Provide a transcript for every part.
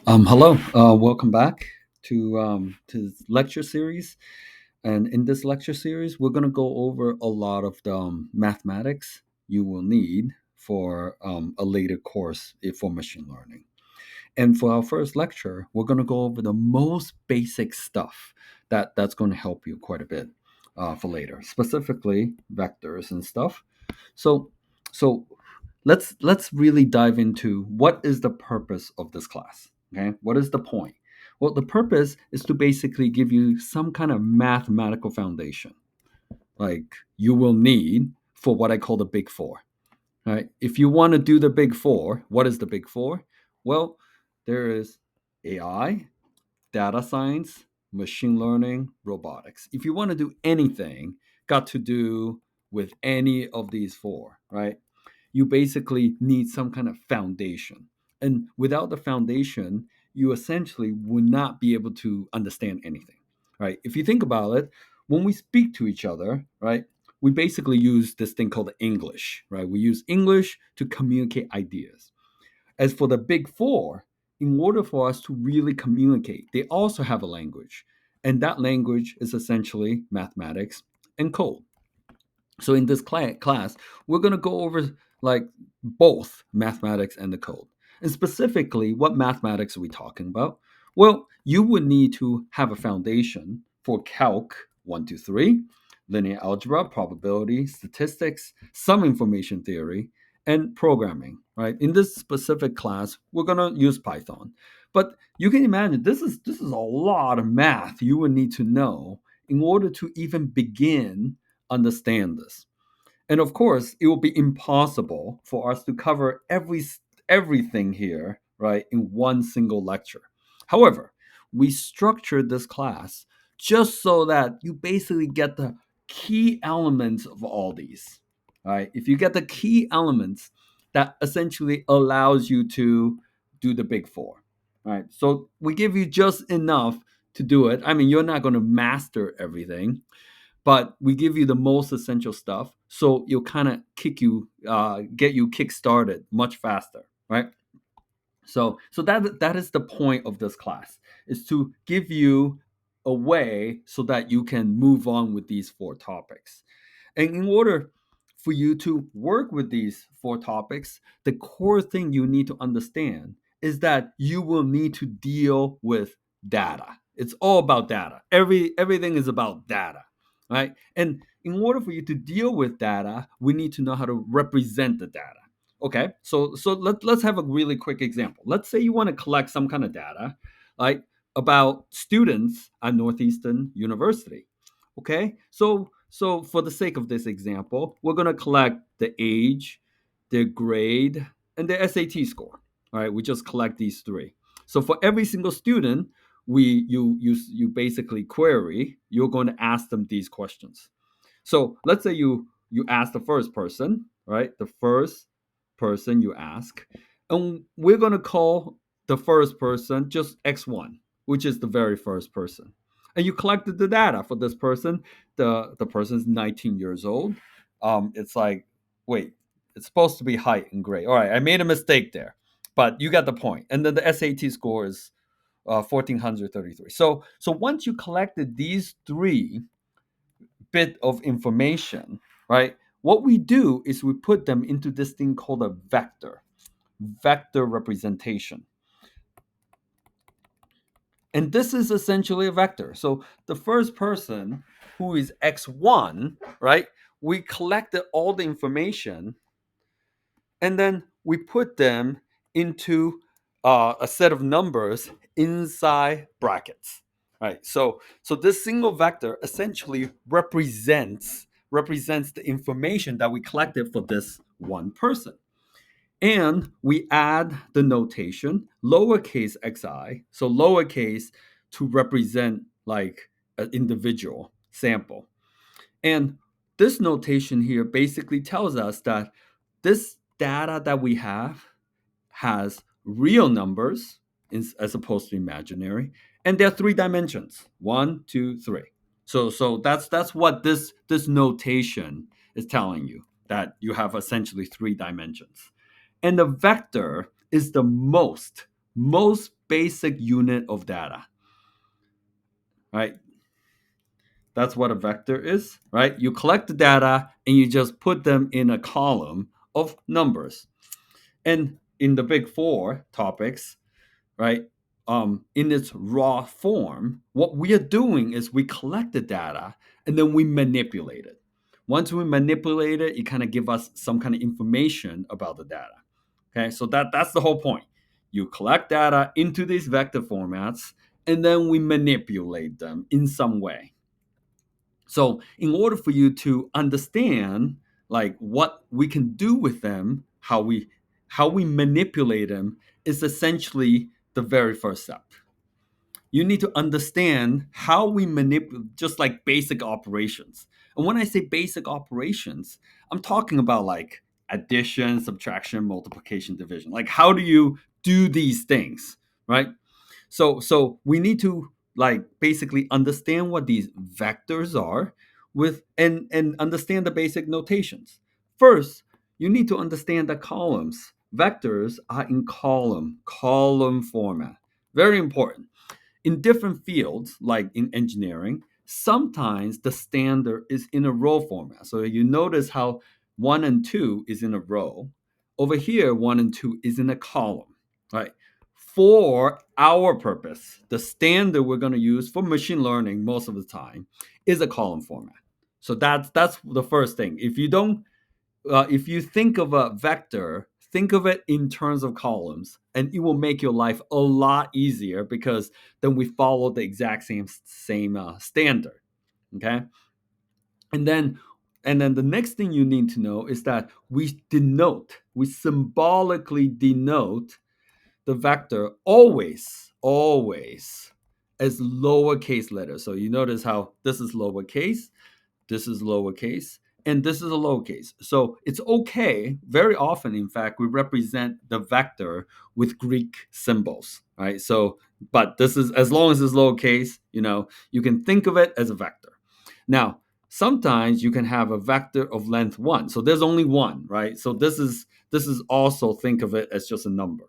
Hello, welcome back to this lecture series. And in this lecture series, we're going to go over a lot of the mathematics you will need for a later course for machine learning. And for our first lecture, we're going to go over the most basic stuff that's going to help you quite a bit for later, specifically vectors and stuff. So, so let's really dive into what is the purpose of this class. Okay, what is the point? Well, the purpose is to basically give you some kind of mathematical foundation, like you will need for what I call the big four. Right? If you want to do the big four, what is the big four? Well, there is AI, data science, machine learning, robotics. If you want to do anything got to do with any of these four, right? You basically need some kind of foundation. And without the foundation, you essentially would not be able to understand anything, right? If you think about it, when we speak to each other, right, we basically use this thing called English, right? We use English to communicate ideas. As for the big four, in order for us to really communicate, they also have a language. And that language is essentially mathematics and code. So in this class, we're going to go over like both mathematics and the code. And specifically, what mathematics are we talking about? Well, you would need to have a foundation for calc 1, 2, 3, linear algebra, probability, statistics, some information theory, and programming, right? In this specific class, we're going to use Python. But you can imagine this is a lot of math you would need to know in order to even begin understand this. And of course, it will be impossible for us to cover everything here, right, in one single lecture. However, we structured this class just so that you basically get the key elements of all these. Right? If you get the key elements, that essentially allows you to do the big four. Right? So we give you just enough to do it. I mean, you're not going to master everything, but we give you the most essential stuff, so you'll kind of get you kick started much faster, right? So that is the point of this class, is to give you a way so that you can move on with these four topics. And in order for you to work with these four topics, the core thing you need to understand is that you will need to deal with data. It's all about data. Everything is about data, right? And in order for you to deal with data, we need to know how to represent the data. Okay, so let's have a really quick example. Let's say you want to collect some kind of data, like about students at Northeastern University. Okay, so for the sake of this example, we're going to collect the age, their grade, and their SAT score. All right, we just collect these three. So for every single student, you basically query. You're going to ask them these questions. So let's say you ask the first person, right? The first person you ask, and we're going to call the first person just X1, which is the very first person. And you collected the data for this person. The person's 19 years old. It's like, wait, it's supposed to be height and grade. All right, I made a mistake there, but you got the point. And then the SAT score is 1433. So once you collected these three bit of information, right? What we do is we put them into this thing called a vector representation. And this is essentially a vector. So the first person, who is x1, right? We collected all the information, and then we put them into a set of numbers inside brackets, right? So this single vector essentially represents the information that we collected for this one person. And we add the notation lowercase xi, so lowercase to represent like an individual sample. And this notation here basically tells us that this data that we have has real numbers as opposed to imaginary, and there are three dimensions: one, two, three. So that's what this notation is telling you, that you have essentially three dimensions. And the vector is the most most basic unit of data, right? That's what a vector is, right? You collect the data and you just put them in a column of numbers. And in the big four topics, right, in its raw form, what we are doing is we collect the data and then we manipulate it. Once we manipulate it, it kind of give us some kind of information about the data. Okay, so that's the whole point. You collect data into these vector formats, and then we manipulate them in some way. So, in order for you to understand like what we can do with them, how we manipulate them is essentially the very first step. You need to understand how we manipulate just like basic operations. And when I say basic operations, I'm talking about like addition, subtraction, multiplication, division. Like how do you do these things, right? So we need to like basically understand what these vectors are with and understand the basic notations. First, you need to understand the columns. Vectors are in column format. Very important. In different fields, like in engineering, sometimes the standard is in a row format. So you notice how 1 and 2 is in a row. Over here, 1 and 2 is in a column, right? For our purpose, the standard we're going to use for machine learning most of the time is a column format. So that's the first thing. If you think of a vector, think of it in terms of columns, and it will make your life a lot easier because then we follow the exact same standard. Okay, and then the next thing you need to know is that we symbolically denote the vector always as lowercase letters. So you notice how this is lowercase, this is lowercase, and this is a lowercase. So it's okay. Very often, in fact, we represent the vector with Greek symbols, right? So, but this is as long as it's lowercase, you can think of it as a vector. Now, sometimes you can have a vector of length 1. So there's only one, right? So this is also think of it as just a number.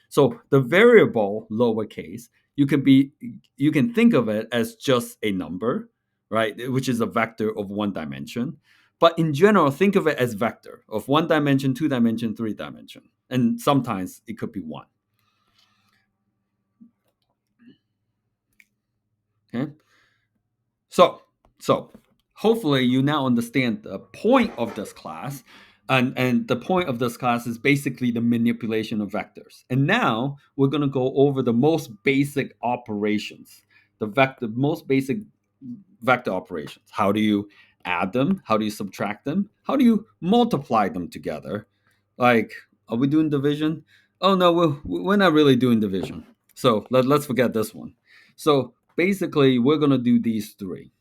So the variable lowercase, you can think of it as just a number, right? Which is a vector of one dimension. But in general, think of it as vector of one dimension, two dimension, three dimension. And sometimes it could be one. Okay. So hopefully you now understand the point of this class. And the point of this class is basically the manipulation of vectors. And now we're going to go over the most basic operations, most basic vector operations. How do you add them? How do you subtract them? How do you multiply them together? Like, are we doing division? Oh no, we're not really doing division. So let's forget this one. So basically, we're gonna do these three.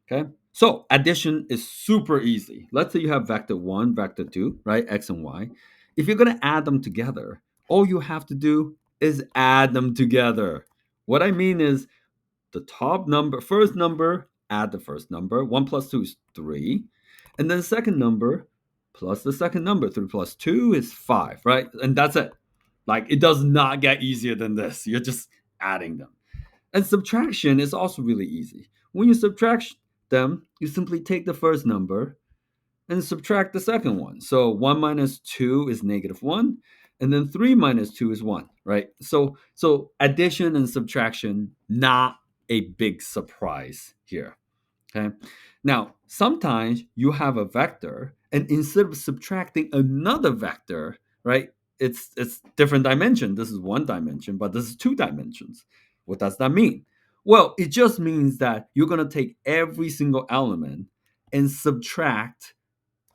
Okay. So addition is super easy. Let's say you have vector 1, vector 2, right? X and Y. If you're going to add them together, all you have to do is add them together. What I mean is the top number, first number, add the first number. 1 plus 2 is 3. And then the second number plus the second number. 3 plus 2 is 5, right? And that's it. Like, it does not get easier than this. You're just adding them. And subtraction is also really easy. When you subtract them, you simply take the first number and subtract the second one. So 1 minus 2 is negative 1, and then 3 minus 2 is 1, right? So addition and subtraction, not a big surprise here. Okay. Now, sometimes you have a vector, and instead of subtracting another vector, right? It's different dimension. This is one dimension, but this is two dimensions. What does that mean? Well, it just means that you're going to take every single element and subtract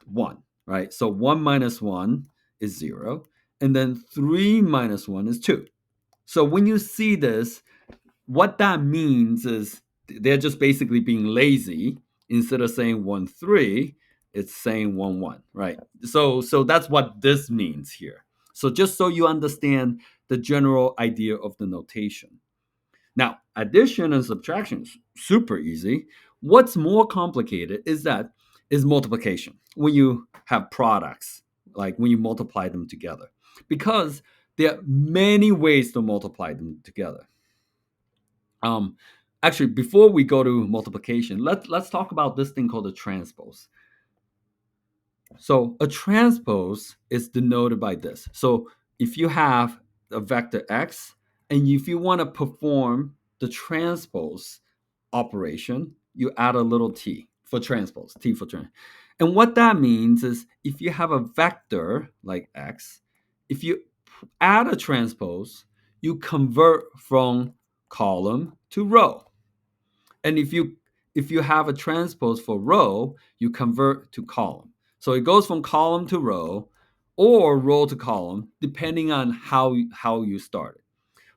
one, right? So 1 minus 1 is 0, and then 3 minus 1 is 2. So when you see this, what that means is they're just basically being lazy. Instead of saying 1 3, it's saying 1 1, right? So that's what this means here. So just so you understand the general idea of the notation. Now, addition and subtraction is super easy. What's more complicated is multiplication. When you have products, like when you multiply them together. Because There are many ways to multiply them together. Um, Actually, before we go to multiplication, let's talk about this thing called a transpose. So a transpose is denoted by this. So if you have a vector x, and if you want to perform the transpose operation, you add a little t for transpose, t for trans. And what that means is if you have a vector like x, if you add a transpose, you convert from column to row. And if you have a transpose for row, you convert to column. So it goes from column to row or row to column, depending on how you start it.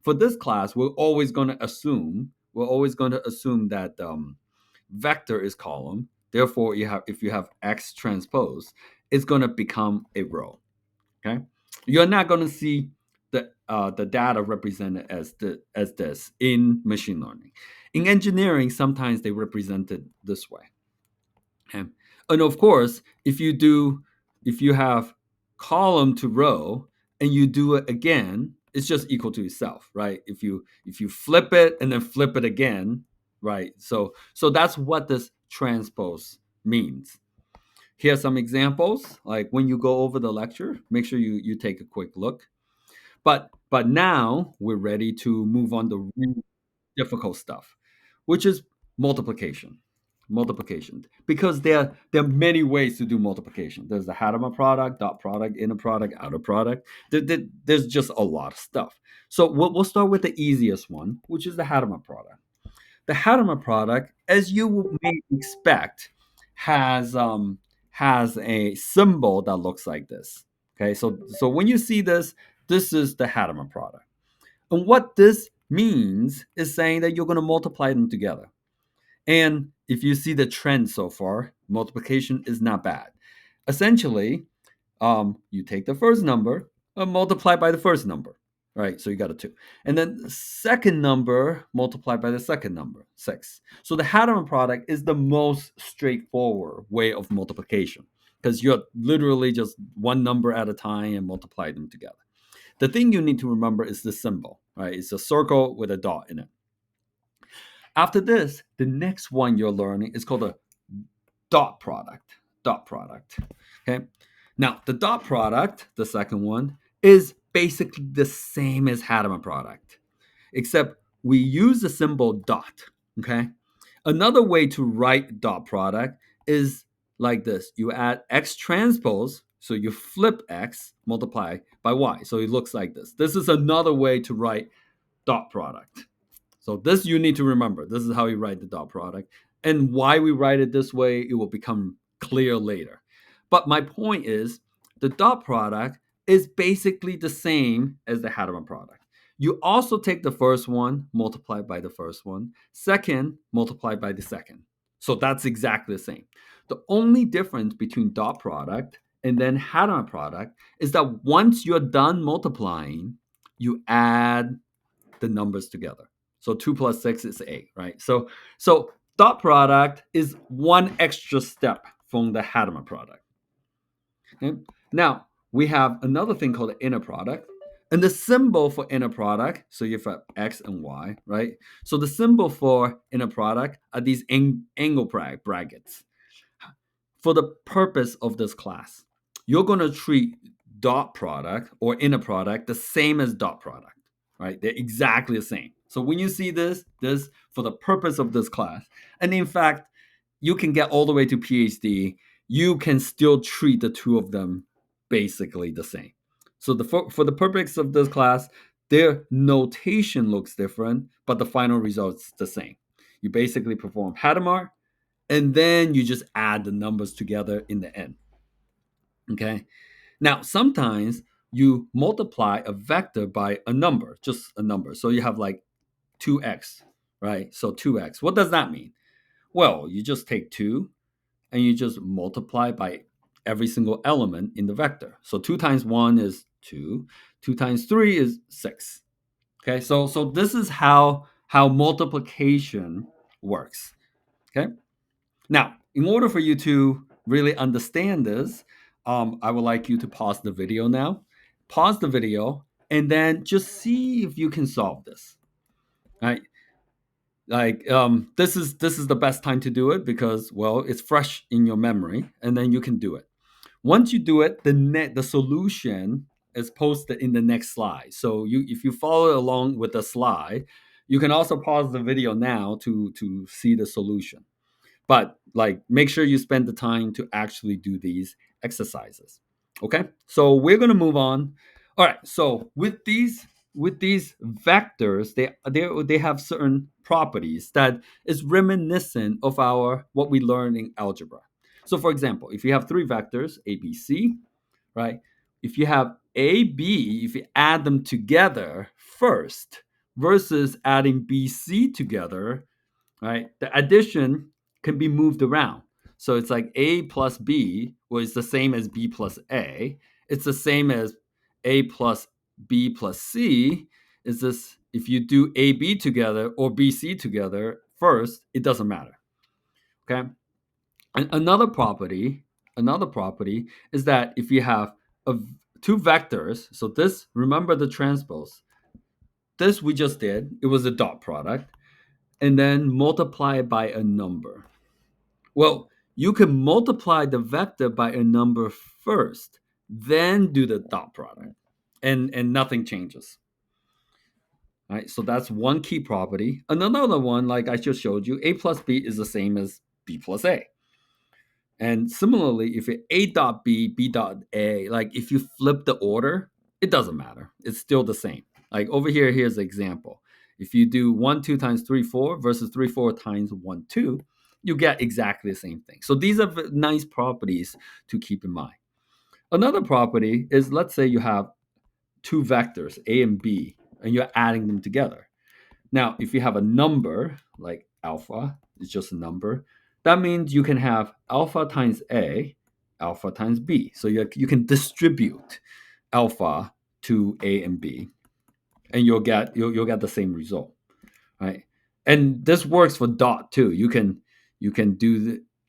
For this class, we're always going to assume that vector is column. Therefore, if you have x transpose, it's going to become a row. Okay, you're not going to see the data represented as this in machine learning. In engineering, sometimes they represent it this way. Okay? And of course, if you have column to row and you do it again, it's just equal to itself, right? If you flip it and then flip it again, right? So that's what this transpose means. Here are some examples. Like when you go over the lecture, make sure you take a quick look. But now we're ready to move on to really difficult stuff, which is multiplication. Multiplication. Because there are many ways to do multiplication. There's the Hadamard product, dot product, inner product, outer product. There's just a lot of stuff. So we'll start with the easiest one, which is the Hadamard product. The Hadamard product, as you may expect, has has a symbol that looks like this. Okay, so when you see this, this is the Hadamard product, and what this means is saying that you're going to multiply them together. And if you see the trend so far, multiplication is not bad. Essentially, you take the first number and multiply by the first number, right? So you got a 2. And then the second number multiplied by the second number, 6. So the Hadamard product is the most straightforward way of multiplication because you're literally just one number at a time and multiply them together. The thing you need to remember is the symbol, right? It's a circle with a dot in it. After this, the next one you're learning is called a dot product. Dot product. Okay. Now, the dot product, the second one, is basically the same as Hadamard product, except we use the symbol dot. Okay. Another way to write dot product is like this. You add x transpose, so you flip x, multiply by y. So it looks like this. This is another way to write dot product. So this you need to remember. This is how you write the dot product. And why we write it this way, it will become clear later. But my point is the dot product is basically the same as the Hadamard product. You also take the first one, multiply by the first one, second, multiply by the second. So that's exactly the same. The only difference between dot product and then Hadamard product is that once you're done multiplying, you add the numbers together. So 2 plus 6 is 8, right? So dot product is one extra step from the Hadamard product. Okay? Now, we have another thing called the inner product. And the symbol for inner product, so you have x and y, right? So the symbol for inner product are these angle brackets. For the purpose of this class, you're going to treat dot product or inner product the same as dot product, right? They're exactly the same. So when you see this for the purpose of this class, and in fact, you can get all the way to PhD, you can still treat the two of them basically the same. So for the purpose of this class, their notation looks different, but the final result's the same. You basically perform Hadamard, and then you just add the numbers together in the end. Okay. Now, sometimes you multiply a vector by a number, just a number. So you have like 2x, right? So 2x. What does that mean? Well, you just take 2 and you just multiply by every single element in the vector. So 2 times 1 is 2, 2 times 3 is 6. Okay? So this is how multiplication works. Okay? Now, in order for you to really understand this, I would like you to pause the video now. Pause the video and then just see if you can solve this. Right? Like this is the best time to do it because well it's fresh in your memory and then you can do it. Once you do it, the solution is posted in the next slide. So you if you follow along with the slide, you can also pause the video now to see the solution. But like make sure you spend the time to actually do these exercises. Okay? So we're going to move on. All right. So with these vectors, they have certain properties that is reminiscent of our what we learned in algebra. So for example, if you have three vectors, A, B, C, right? If you have A, B, if you add them together first versus adding B, C together, right? The addition can be moved around. So it's like A plus B was the same as B plus A. It's the same as A plus B plus C. Is this if you do AB together or BC together first, it doesn't matter. Okay. And another property is that if you have a, two vectors, so this remember the transpose. This we just did. It was a dot product, and then multiply it by a number. Well, you can multiply the vector by a number first, then do the dot product, and nothing changes. Right? So that's one key property. Another one, like I just showed you, a plus b is the same as b plus a. And similarly, if it a dot b, b dot a, like if you flip the order, it doesn't matter. It's still the same. Like over here, here's the example. If you do 1, 2 times 3, 4 versus 3, 4 times 1, 2, you get exactly the same thing. So these are nice properties to keep in mind. Another property is let's say you have two vectors, A and B, and you're adding them together. Now, if you have a number like alpha, it's just a number, that means you can have alpha times A, alpha times B. So you can distribute alpha to A and B, and you'll get the same result, right? And this works for dot too. You can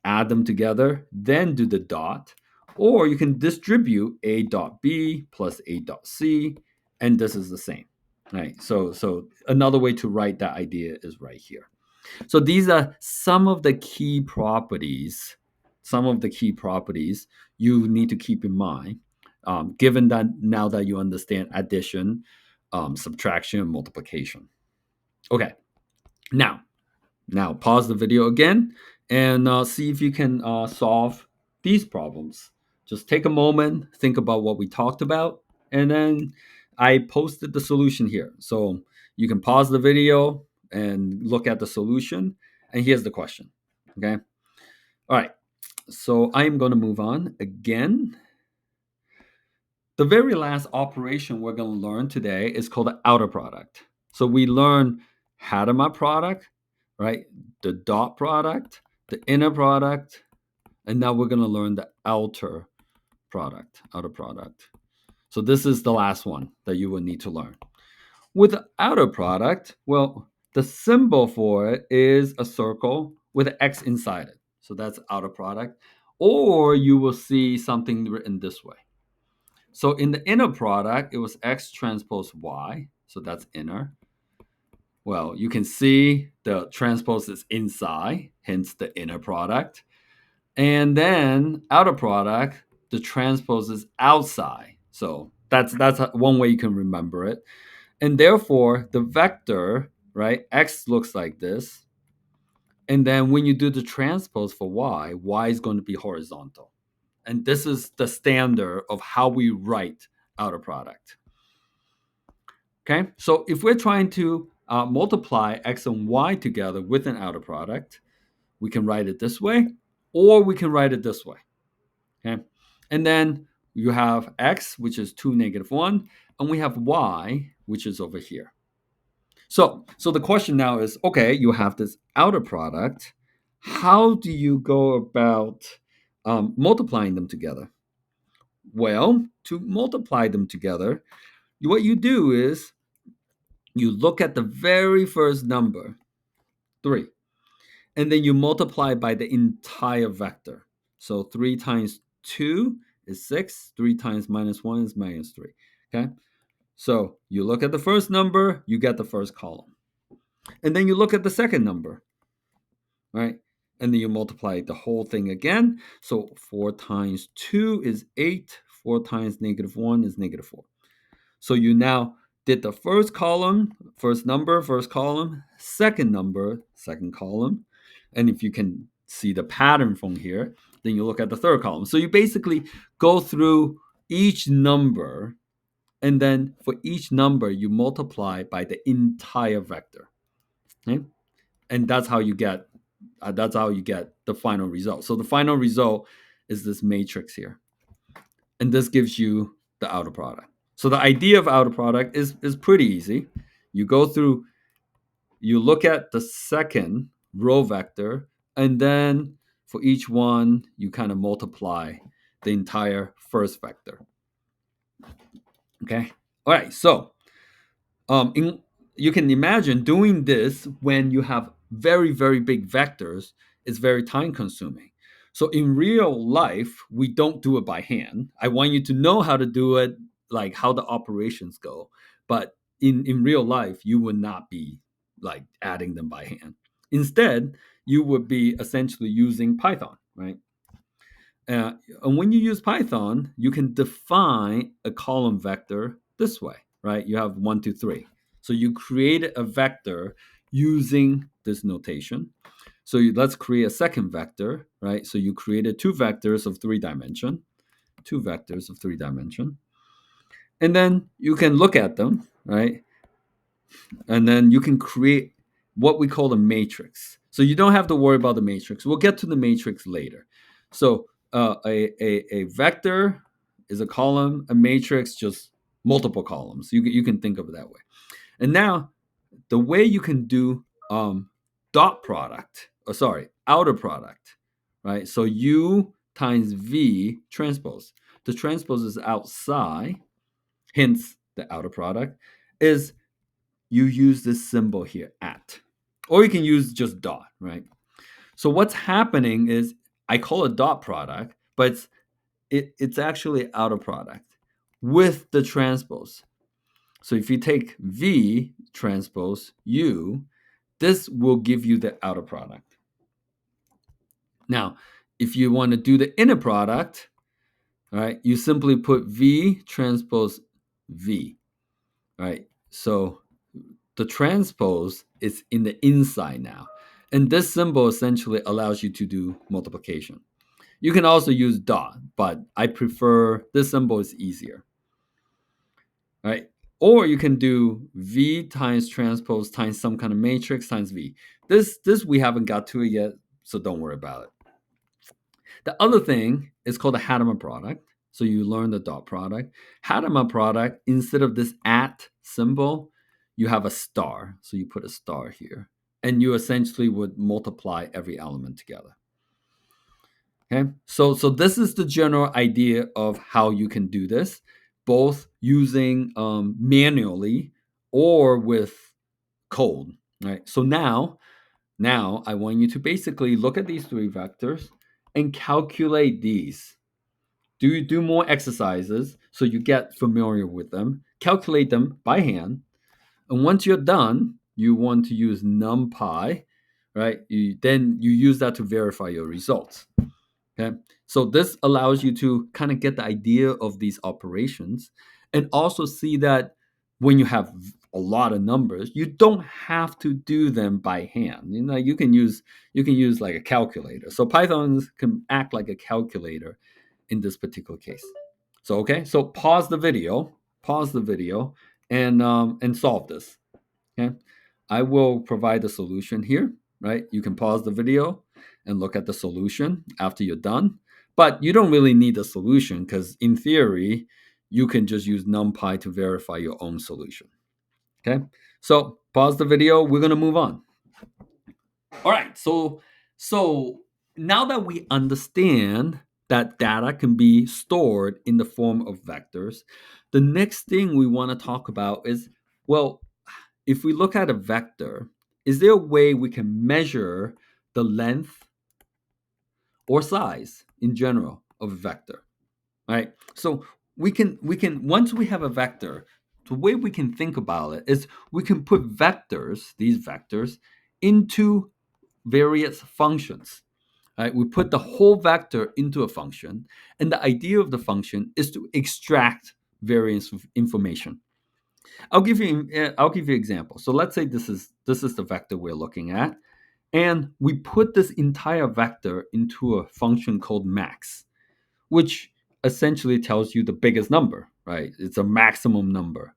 add them together, then do the dot, or you can distribute A dot B plus A dot C, and this is the same, right? So another way to write that idea is right here. So these are some of the key properties, you need to keep in mind, given that now that you understand addition, subtraction, and multiplication. Okay, now pause the video again and see if you can solve these problems. Just take a moment, think about what we talked about, and then I posted the solution here. So you can pause the video and look at the solution. And here's the question. Okay. All right. So I'm going to move on again. The very last operation we're going to learn today is called the outer product. So we learn Hadamard product, right? The dot product, the inner product, and now we're going to learn the outer product. So this is the last one that you will need to learn. With the outer product, well, the symbol for it is a circle with an X inside it. So that's outer product. Or you will see something written this way. So in the inner product, it was X transpose Y. So that's inner. Well, you can see the transpose is inside, hence the inner product. And then outer product, the transpose is outside. So that's one way you can remember it. And therefore, the vector, right, X looks like this. And then when you do the transpose for Y is going to be horizontal. And this is the standard of how we write outer product. Okay, so if we're trying to multiply X and Y together with an outer product, we can write it this way, or we can write it this way. Okay, and then you have X, which is 2, -1, and we have Y, which is over here. So the question now is, okay, you have this outer product. How do you go about multiplying them together? Well, to multiply them together, what you do is you look at the very first number, 3, and then you multiply by the entire vector. So 3 times 2 is 6, 3 times -1 is -3. Okay? So you look at the first number, you get the first column. And then you look at the second number, right? And then you multiply the whole thing again. So 4 times 2 is 8. 4 times -1 is -4. So you now did the first column, first number, first column, second number, second column. And if you can see the pattern from here, then you look at the third column. So you basically go through each number, and then for each number, you multiply by the entire vector. Okay? And that's how you get the final result. So the final result is this matrix here, and this gives you the outer product. So the idea of outer product is pretty easy. You go through, you look at the second row vector, and then for each one, you kind of multiply the entire first vector. Okay. All right. So you can imagine doing this when you have very, very big vectors is very time consuming. So in real life, we don't do it by hand. I want you to know how to do it, like how the operations go. But in real life, you would not be like adding them by hand. Instead, you would be essentially using Python, right? And when you use Python, you can define a column vector this way, right? You have 1, 2, 3. So you create a vector using this notation. So let's create a second vector, right? So you created two vectors of 3 dimension, and then you can look at them, right? And then you can create what we call a matrix. So you don't have to worry about the matrix. We'll get to the matrix later. So a vector is a column, a matrix just multiple columns. You can think of it that way. And now the way you can do dot product, outer product, right? So U times V transpose. The transpose is outside, hence the outer product, is you use this symbol here, at. Or you can use just dot, right? So what's happening is I call it dot product, but it's actually outer product with the transpose. So if you take V transpose U, this will give you the outer product. Now, if you want to do the inner product, right, you simply put V transpose V, right? So the transpose is in the inside now. And this symbol essentially allows you to do multiplication. You can also use dot, but I prefer this symbol is easier. Right? Or you can do V times transpose times some kind of matrix times V. This we haven't got to it yet, so don't worry about it. The other thing is called the Hadamard product. So you learn the dot product. Hadamard product, instead of this at symbol, you have a star. So you put a star here. And you essentially would multiply every element together. Okay, so this is the general idea of how you can do this, both using manually or with code. Right. So now I want you to basically look at these 3 vectors and calculate these. Do more exercises so you get familiar with them. Calculate them by hand, and once you're done, you want to use NumPy, right? Then you use that to verify your results. Okay, so this allows you to kind of get the idea of these operations, and also see that when you have a lot of numbers, you don't have to do them by hand. You know, you can use like a calculator. So Python can act like a calculator in this particular case. So okay, so pause the video, and solve this. Okay, I will provide the solution here. Right, you can pause the video and look at the solution after you're done. But you don't really need the solution because in theory, you can just use NumPy to verify your own solution. Okay, so pause the video. We're gonna move on. All right, so now that we understand that data can be stored in the form of vectors, the next thing we want to talk about is, well, if we look at a vector, is there a way we can measure the length or size in general of a vector? Right? So we can once we have a vector, the way we can think about it is we can put vectors, these vectors, into various functions. Right? We put the whole vector into a function, and the idea of the function is to extract various information. I'll give you an example. So let's say this is the vector we're looking at, and we put this entire vector into a function called max, which essentially tells you the biggest number, right? It's a maximum number.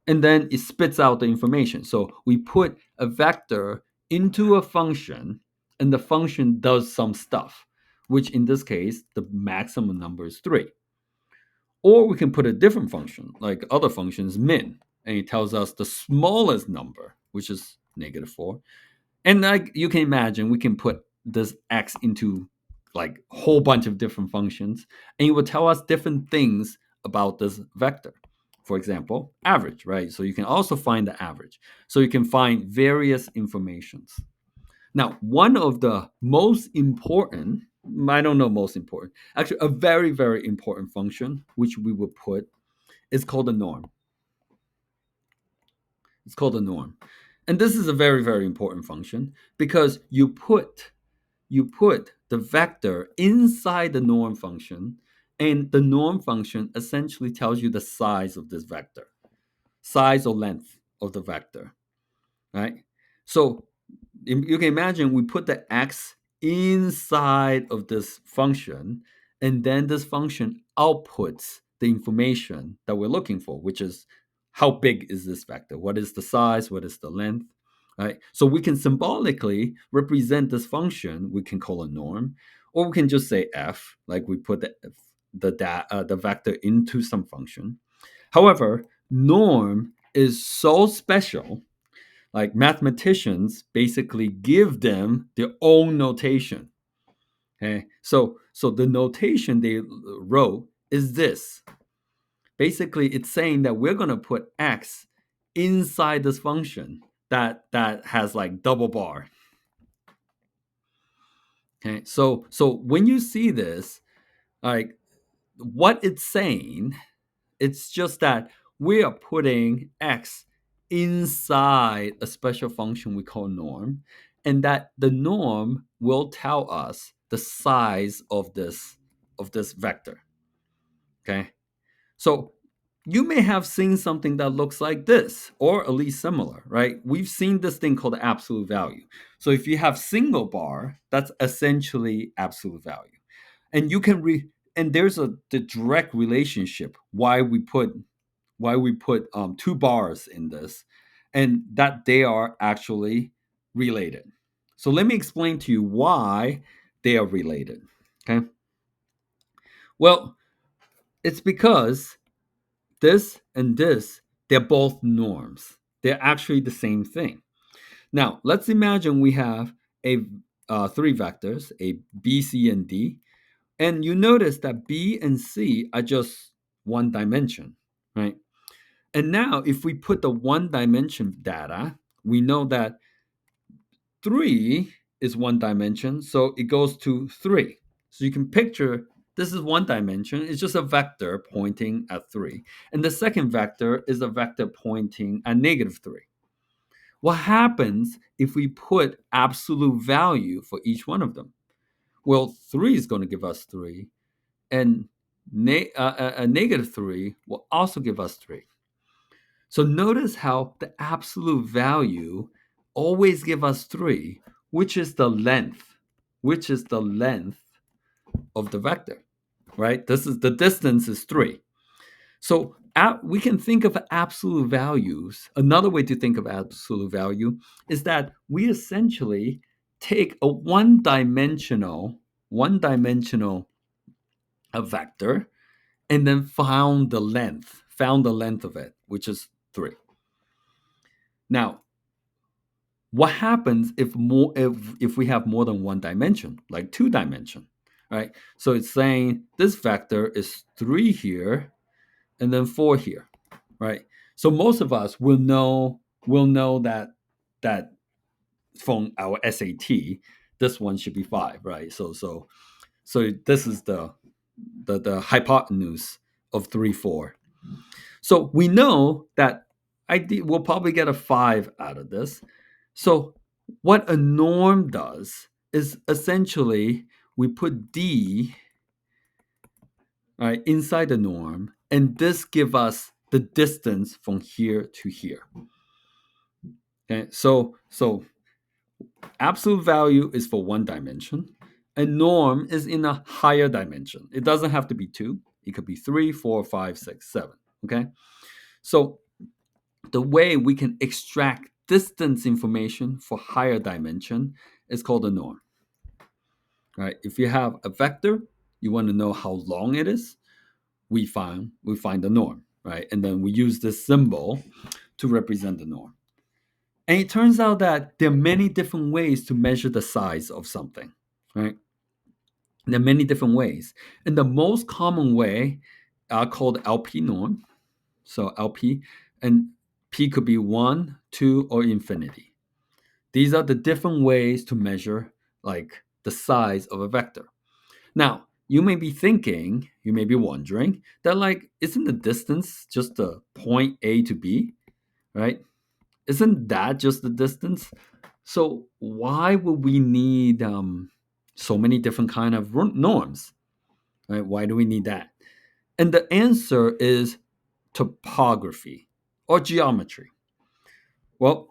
And then it spits out the information. So we put a vector into a function, and the function does some stuff, which in this case, the maximum number is 3. Or we can put a different function, like other functions, min, and it tells us the smallest number, which is -4. And like you can imagine, we can put this x into like a whole bunch of different functions, and it will tell us different things about this vector. For example, average, right? So you can also find the average. So you can find various informations. Now, one of the most important, I don't know most important, actually a very, very important function, which we will put, is called the norm. It's called the norm. And this is a very, very important function because you put the vector inside the norm function, and the norm function essentially tells you the size of this vector, size or length of the vector, right? So you can imagine we put the x inside of this function, and then this function outputs the information that we're looking for, which is how big is this vector? What is the size? What is the length? Right? So we can symbolically represent this function. We can call a norm, or we can just say f, like we put the vector into some function. However, norm is so special, like mathematicians basically give them their own notation. Okay, so the notation they wrote is this. Basically, it's saying that we're going to put x inside this function that has like double bar. Okay, so when you see this, like what it's saying, it's just that we are putting x inside a special function we call norm, and that the norm will tell us the size of this vector. Okay? So you may have seen something that looks like this, or at least similar, right? We've seen this thing called absolute value. So if you have single bar, that's essentially absolute value. And you can and there's the direct relationship why we put 2 bars in this, and that they are actually related. So let me explain to you why they are related. Okay. Well, it's because this and this, they're both norms. They're actually the same thing. Now, let's imagine we have a 3 vectors, a B, C, and D, and you notice that B and C are just one dimension, right? And now, if we put the one dimension data, we know that 3 is one dimension, so it goes to 3. So you can picture this is one dimension, it's just a vector pointing at 3. And the second vector is a vector pointing at -3. What happens if we put absolute value for each one of them? Well, 3 is going to give us 3, and a -3 will also give us 3. So notice how the absolute value always give us 3, which is the length, of the vector, right? This is the distance is 3. So we can think of absolute values. Another way to think of absolute value is that we essentially take a one-dimensional a vector, and then found the length of it, which is 3. Now, what happens if we have more than one dimension, like 2 dimension, right? So it's saying this vector is 3 here and then 4 here, right? So most of us will know that from our SAT, this one should be 5, right? So this is the hypotenuse of 3, 4. So we know that we'll probably get a 5 out of this. So what a norm does is essentially we put D, right, inside the norm, and this give us the distance from here to here. Okay, so absolute value is for one dimension, and norm is in a higher dimension. It doesn't have to be two; it could be 3, 4, 5, 6, 7. Okay, so the way we can extract distance information for higher dimension is called a norm. Right? If you have a vector, you want to know how long it is. We find the norm, right? And then we use this symbol to represent the norm. And it turns out that there are many different ways to measure the size of something, right? There are many different ways. And the most common way are called LP norm. So LP, and P could be 1, 2, or infinity. These are the different ways to measure like the size of a vector. Now, you may be thinking, you may be wondering that like, isn't the distance just the point A to B, right? Isn't that just the distance? So why would we need so many different kind of norms, right? Why do we need that? And the answer is topography or geometry. Well,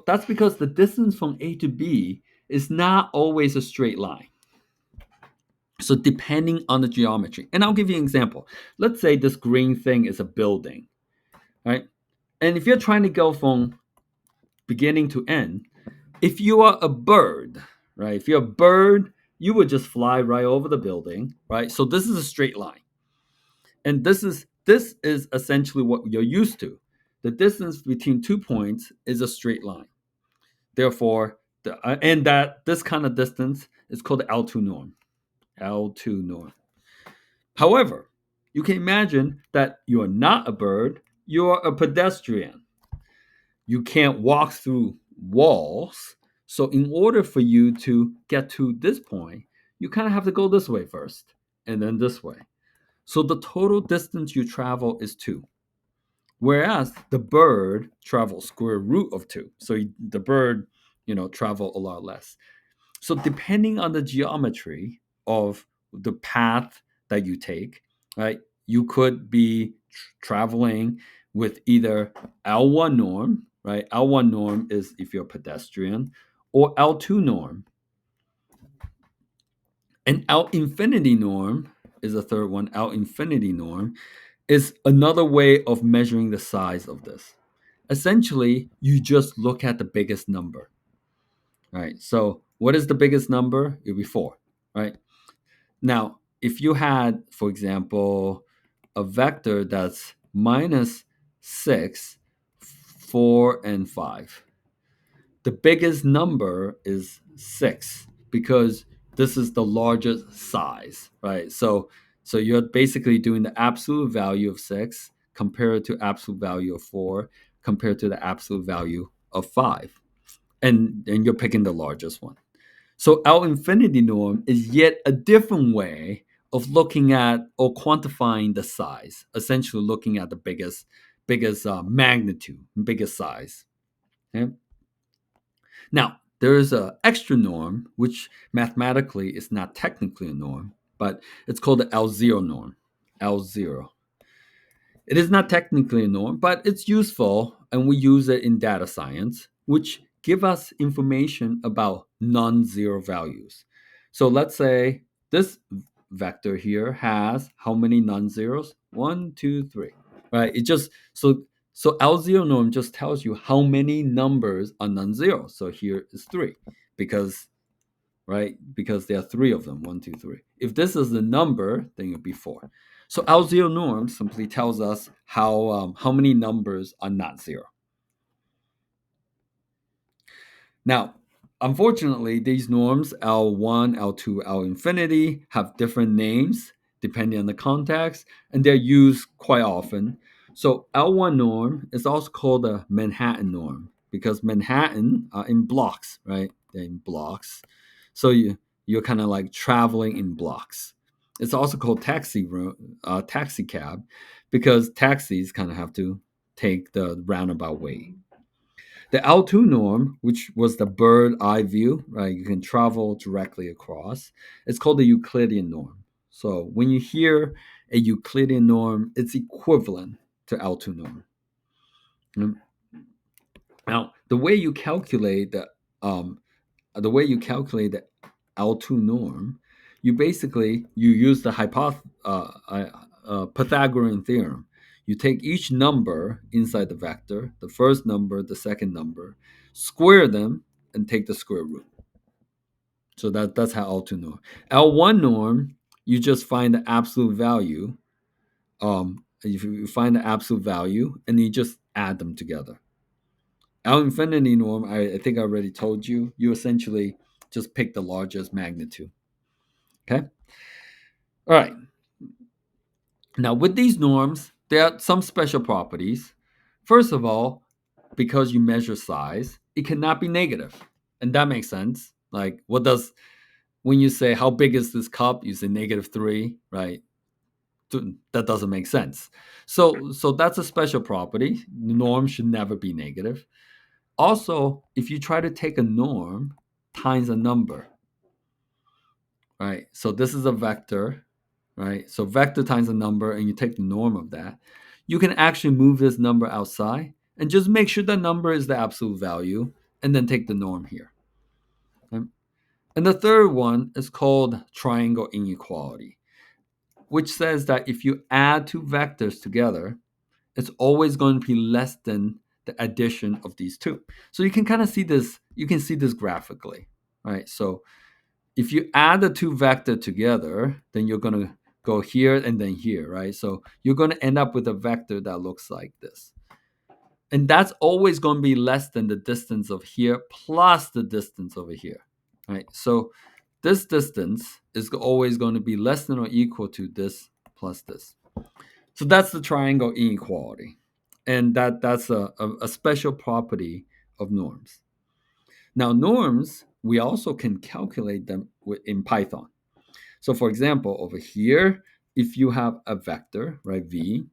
that's because the distance from A to B is not always a straight line. So depending on the geometry, and I'll give you an example. Let's say this green thing is a building, right? And if you're trying to go from beginning to end, if you are a bird, right? If you're a bird, you would just fly right over the building, right? So this is a straight line. And this is essentially what you're used to. The distance between 2 points is a straight line. Therefore, and that this kind of distance is called the L2 norm. L2 norm. However, you can imagine that you are not a bird, you are a pedestrian. You can't walk through walls. So, in order for you to get to this point, you kind of have to go this way first and then this way. So, the total distance you travel is 2. Whereas the bird travels square root of 2. So, the bird, travel a lot less. So depending on the geometry of the path that you take, right, you could be traveling with either L1 norm, right? L1 norm is if you're a pedestrian, or L2 norm. And L infinity norm is a third one. L infinity norm is another way of measuring the size of this. Essentially, you just look at the biggest number, right? So what is the biggest number? It'll be 4, right? Now, if you had, for example, a vector that's minus 6, 4, and 5, the biggest number is 6 because this is the largest size, right? So you're basically doing the absolute value of 6 compared to absolute value of 4 compared to the absolute value of 5. And you're picking the largest one. So L infinity norm is yet a different way of looking at or quantifying the size, essentially looking at the biggest magnitude, biggest size. Okay? Now, there is an extra norm, which mathematically is not technically a norm, but it's called the L0 norm. L0. It is not technically a norm, but it's useful, and we use it in data science, which give us information about non-zero values. So let's say this vector here has how many non-zeros? 1, 2, 3. Right? It just so L0 norm just tells you how many numbers are non-zero. So here is 3 because because there are 3 of them. 1, 2, 3. If this is the number, then it would be 4. So L0 norm simply tells us how many numbers are not zero. Now, unfortunately, these norms L1, L2, L infinity have different names depending on the context, and they're used quite often. So L1 norm is also called the Manhattan norm because Manhattan are in blocks, right? They're in blocks. So you're kind of like traveling in blocks. It's also called taxi cab because taxis kind of have to take the roundabout way. The L2 norm, which was the bird eye view, right? You can travel directly across. It's called the Euclidean norm. So when you hear a Euclidean norm, it's equivalent to L2 norm. Mm. Now, um, the way you calculate the L2 norm, you use the Pythagorean theorem. You take each number inside the vector, the first number, the second number, square them, and take the square root. So that's how L2 norm. L1 norm, you just find the absolute value. If you find the absolute value, and you just add them together. L infinity norm, I think I already told you. You essentially just pick the largest magnitude. Okay. All right. Now, with these norms, there are some special properties. First of all, because you measure size, it cannot be negative. And that makes sense. Like, when you say, how big is this cup? You say -3, right? That doesn't make sense. So that's a special property. The norm should never be negative. Also, if you try to take a norm times a number, right? So this is a vector, right? So vector times a number, and you take the norm of that. You can actually move this number outside and just make sure that number is the absolute value, and then take the norm here. Okay? And the third one is called triangle inequality, which says that if you add two vectors together, it's always going to be less than the addition of these two. So you can kind of see this, you can see this graphically, right? So if you add the two vector together, then you're going to go here and then here, right? So you're going to end up with a vector that looks like this. And that's always going to be less than the distance of here plus the distance over here, right? So this distance is always going to be less than or equal to this plus this. So that's the triangle inequality. And that's a special property of norms. Now, norms, we also can calculate them in Python. So for example, over here, if you have a vector, right, v,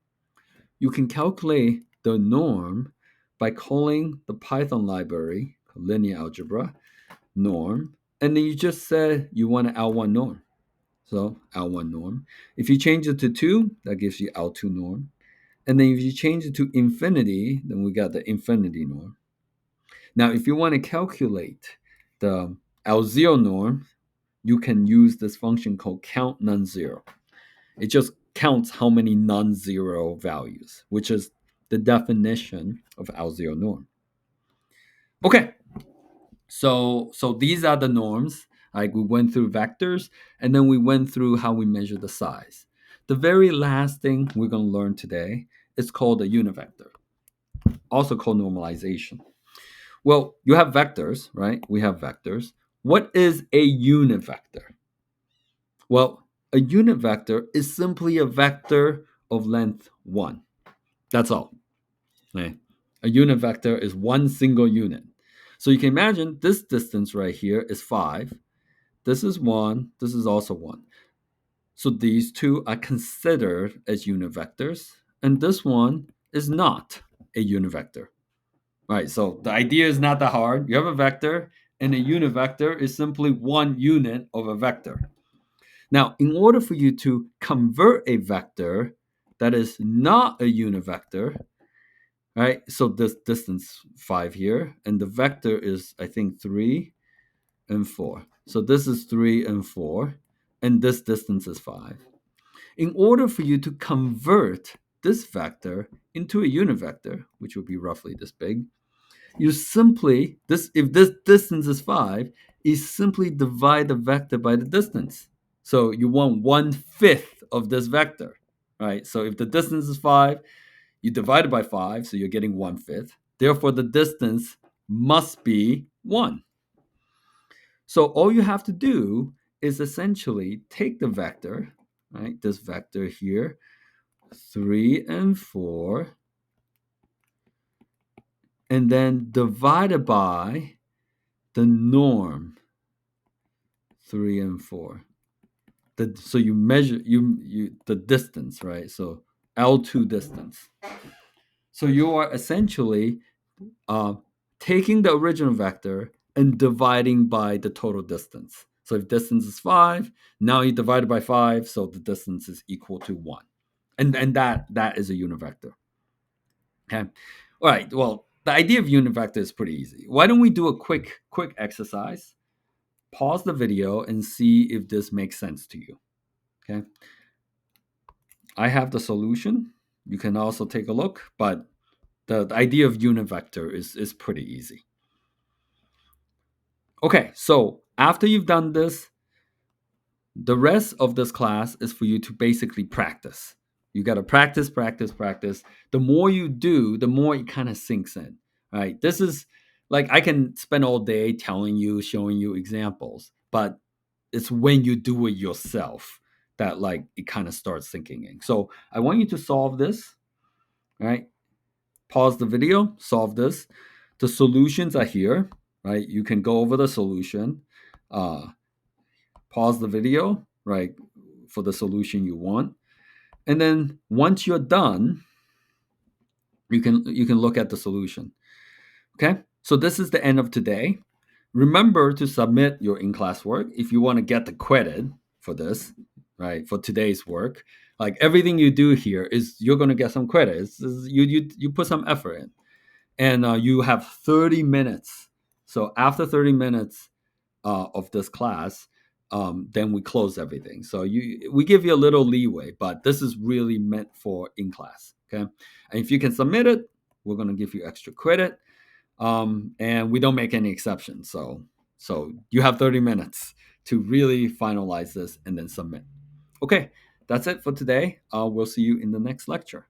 you can calculate the norm by calling the Python library, linear algebra, norm, and then you just said you want an L1 norm. So L1 norm. If you change it to 2, that gives you L2 norm. And then if you change it to infinity, then we got the infinity norm. Now, if you want to calculate the L0 norm, you can use this function called count non-zero. It just counts how many non-zero values, which is the definition of L0 norm. Okay, so these are the norms. Like, we went through vectors, and then we went through how we measure the size. The very last thing we're going to learn today is called a unit vector, also called normalization. Well, you have vectors, right? We have vectors. What is a unit vector? Well, a unit vector is simply a vector of length 1. That's all. Okay? A unit vector is one single unit. So you can imagine this distance right here is 5. This is 1. This is also 1. So these two are considered as unit vectors, and this one is not a unit vector. Right, so the idea is not that hard. You have a vector, and a unit vector is simply one unit of a vector. Now, in order for you to convert a vector that is not a unit vector, right? So this distance 5 here, and the vector is, I think, 3 and 4. So this is 3 and 4, and this distance is 5. In order for you to convert this vector into a unit vector, which would be roughly this big, you simply, if this distance is 5, you simply divide the vector by the distance. So you want 1/5 of this vector, right? So if the distance is 5, you divide it by 5, so you're getting 1/5. Therefore, the distance must be 1. So all you have to do is essentially take the vector, right? This vector here, 3 and 4, and then divide it by the norm, 3 and 4. So you measure the distance, right? So L2 distance. So you are essentially uh, taking the original vector and dividing by the total distance. So if distance is 5, now you divide it by 5, so the distance is equal to 1. And that is a unit vector. Okay. All right. Well, the idea of unit vector is pretty easy. Why don't we do a quick exercise? Pause the video and see if this makes sense to you. Okay. I have the solution. You can also take a look, but the idea of unit vector is pretty easy. Okay, so after you've done this, the rest of this class is for you to basically practice. You got to practice, practice, practice. The more you do, the more it kind of sinks in, right? This is like I can spend all day telling you, showing you examples, but it's when you do it yourself that like it kind of starts sinking in. So I want you to solve this, right? Pause the video, solve this. The solutions are here, right? You can go over the solution. Pause the video, right, for the solution you want. And then once you're done, you can look at the solution. Okay? So this is the end of today. Remember to submit your in-class work if you want to get the credit for this, right? For today's work. Like everything you do here is you're going to get some credit. You put some effort in. And you have 30 minutes. So after 30 minutes of this class, then we close everything. So we give you a little leeway, but this is really meant for in class. Okay, and if you can submit it, we're going to give you extra credit, and we don't make any exceptions. So you have 30 minutes to really finalize this and then submit. Okay, that's it for today. We'll see you in the next lecture.